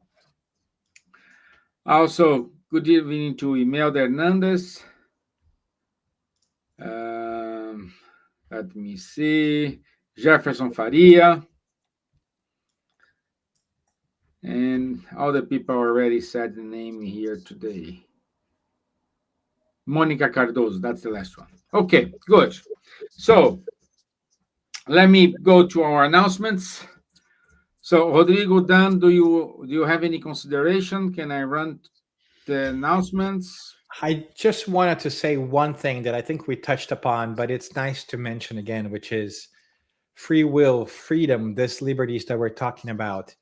Also, good evening to Imelda Hernandez. Let me see. Jefferson Faria. And all the people already said the name here today. Monica Cardoso, that's the last one. Okay, good. So let me go to our announcements. So Rodrigo, Dan, do you have any consideration? Can I run the announcements? I just wanted to say one thing that I think we touched upon, but it's nice to mention again, which is free will, freedom, this liberties that we're talking about.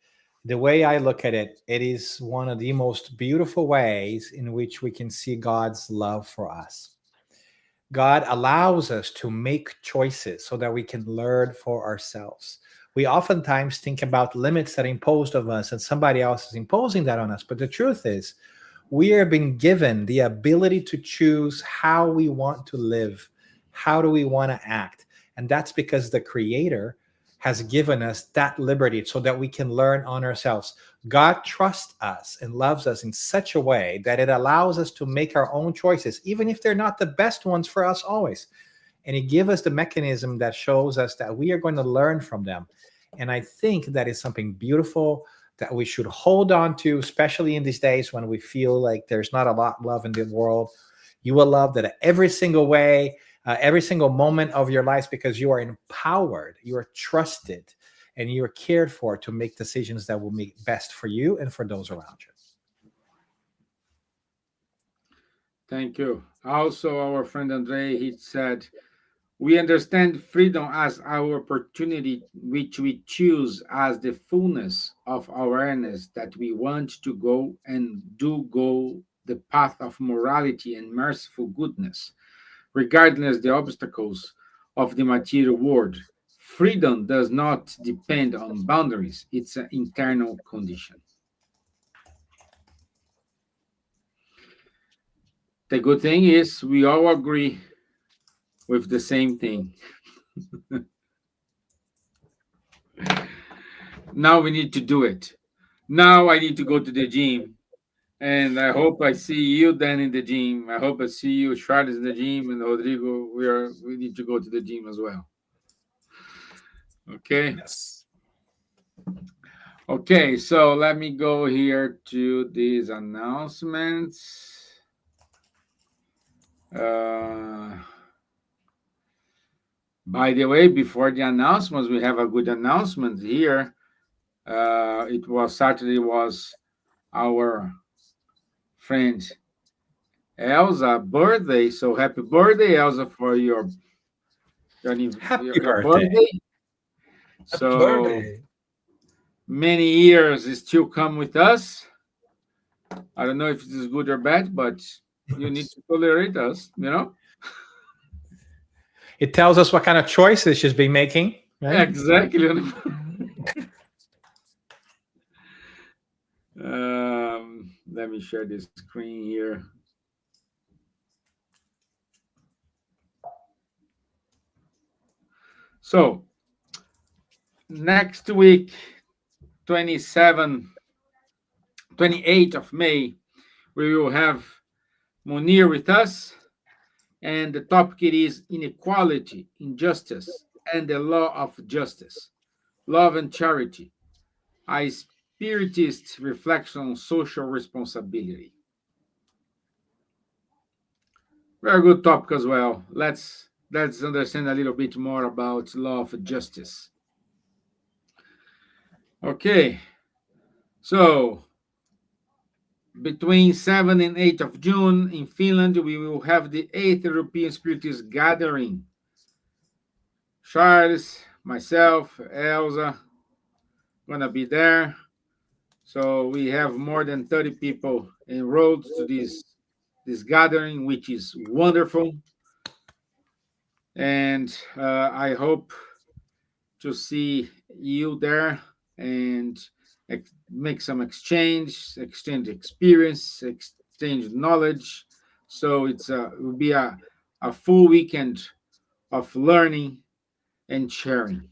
The way I look at it, it is one of the most beautiful ways in which we can see God's love for us. God allows us to make choices so that we can learn for ourselves. We oftentimes think about limits that are imposed of us and somebody else is imposing that on us. But the truth is, we are being given the ability to choose how we want to live, how do we want to act. And that's because the Creator has given us that liberty so that we can learn on ourselves. God trusts us and loves us in such a way that it allows us to make our own choices, even if they're not the best ones for us always. And He gives us the mechanism that shows us that we are going to learn from them. And I think that is something beautiful that we should hold on to, especially in these days when we feel like there's not a lot of love in the world. You will love that every single way, every single moment of your life, because you are empowered, you are trusted, and you are cared for to make decisions that will make best for you and for those around you. Thank you. Also, our friend Andre, he said, we understand freedom as our opportunity, which we choose as the fullness of awareness that we want to go and do go the path of morality and merciful goodness, regardless the obstacles of the material world. Freedom does not depend on boundaries, it's an internal condition. The good thing is we all agree with the same thing. Now we need to do it. Now I need to go to the gym. And I hope I see you then in the gym. I hope I see you, Charles, in the gym, and Rodrigo. We need to go to the gym as well. Okay. Yes. Okay, so let me go here to these announcements. Uh, by the way, before the announcements, we have a good announcement here. It was Saturday was our friend Elsa birthday. So happy birthday, Elsa, for Happy your birthday. birthday. Happy So birthday. many years is still come with us. I don't know if it is good or bad, but you need to tolerate us, you know? It tells us what kind of choices she's been making, right? Exactly. Let me share this screen here. So next week, 27, 28th of May, we will have Munir with us, and the topic it is inequality, injustice, and the law of justice, love and charity, a spiritist reflection on social responsibility. Very good topic as well. Let's understand a little bit more about law of justice. Okay, so between 7 and 8 of June in Finland, we will have the 8th European Spiritist Gathering. Charles, myself, Elsa, gonna be there. So we have more than 30 people enrolled to this gathering, which is wonderful. And I hope to see you there and make some exchange experience, exchange knowledge. So it will be a full weekend of learning and sharing.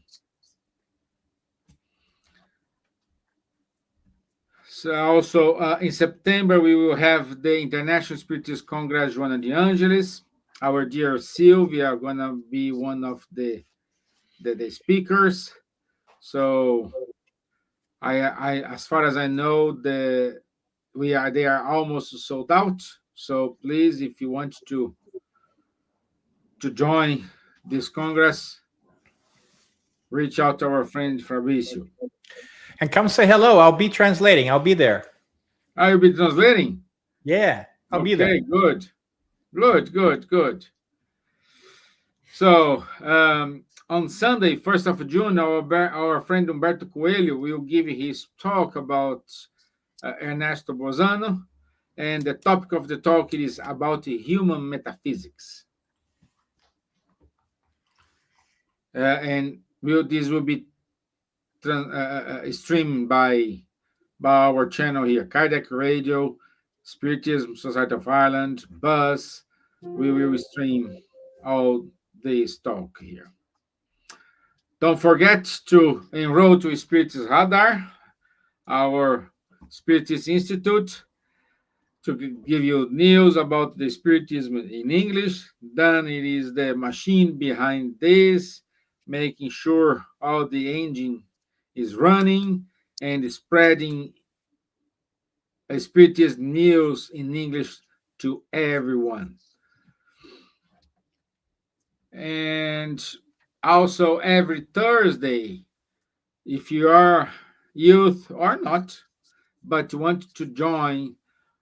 So also in September we will have the International Spiritist Congress Joana de Angelis. Our dear Silvia gonna be one of the speakers. So as far as I know, they are almost sold out. So please, if you want to join this congress, reach out to our friend Fabrizio. And come say hello. I'll be translating. I'll be there. I will be translating. Yeah, I'll be there. Okay, good. So on Sunday, 1st of June, our friend Humberto Coelho will give his talk about Ernesto Bozano, and the topic of the talk is about human metaphysics. And this will be streamed by our channel here, Kardec Radio, Spiritism Society of Ireland, Buzz. We will stream all this talk here. Don't forget to enroll to Spiritist Radar, our Spiritist Institute, to give you news about the Spiritism in English. Then it is the machine behind this, making sure all the engine is running and spreading Spiritist news in English to everyone. And also every Thursday, if you are youth or not, but want to join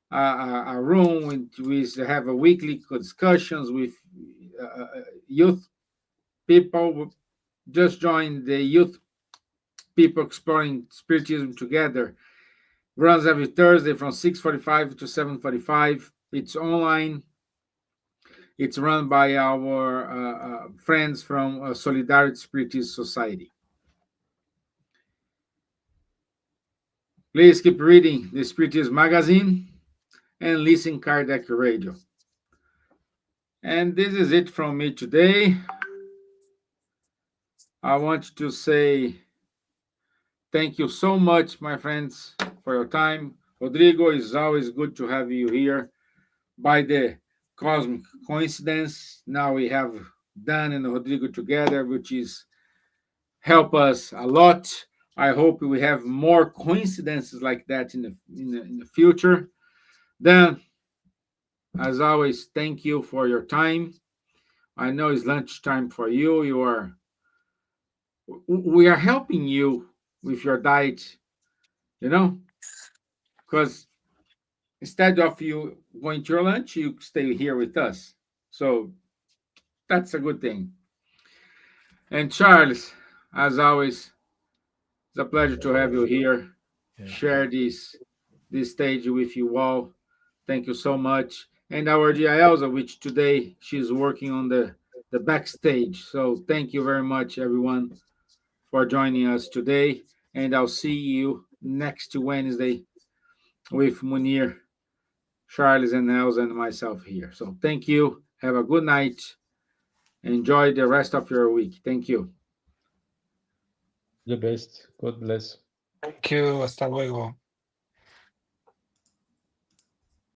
a room we have a weekly discussions with youth people, just join the youth people exploring spiritism together. Runs every Thursday from 6:45 to 7:45. It's online. It's run by our friends from Solidarity Spiritist Society. Please keep reading the Spiritist magazine and listen Kardec Radio. And this is it from me today. I want to say thank you so much, my friends, for your time. Rodrigo, it's always good to have you here. By the cosmic coincidence, now we have Dan and Rodrigo together, which is help us a lot. I hope we have more coincidences like that in the future. Then, as always, thank you for your time. I know it's lunchtime for you. We are helping you with your diet, you know, because instead of you going to your lunch, you stay here with us. So that's a good thing. And Charles, as always, it's a pleasure to have you here. Yeah. Share this stage with you all. Thank you so much. And our dear Elsa, which today she's working on the backstage. So thank you very much, everyone, for joining us today. And I'll see you next Wednesday with Munir, Charles, and Elsa, and myself here. So thank you. Have a good night. Enjoy the rest of your week. Thank you. The best. God bless. Thank you. Hasta luego.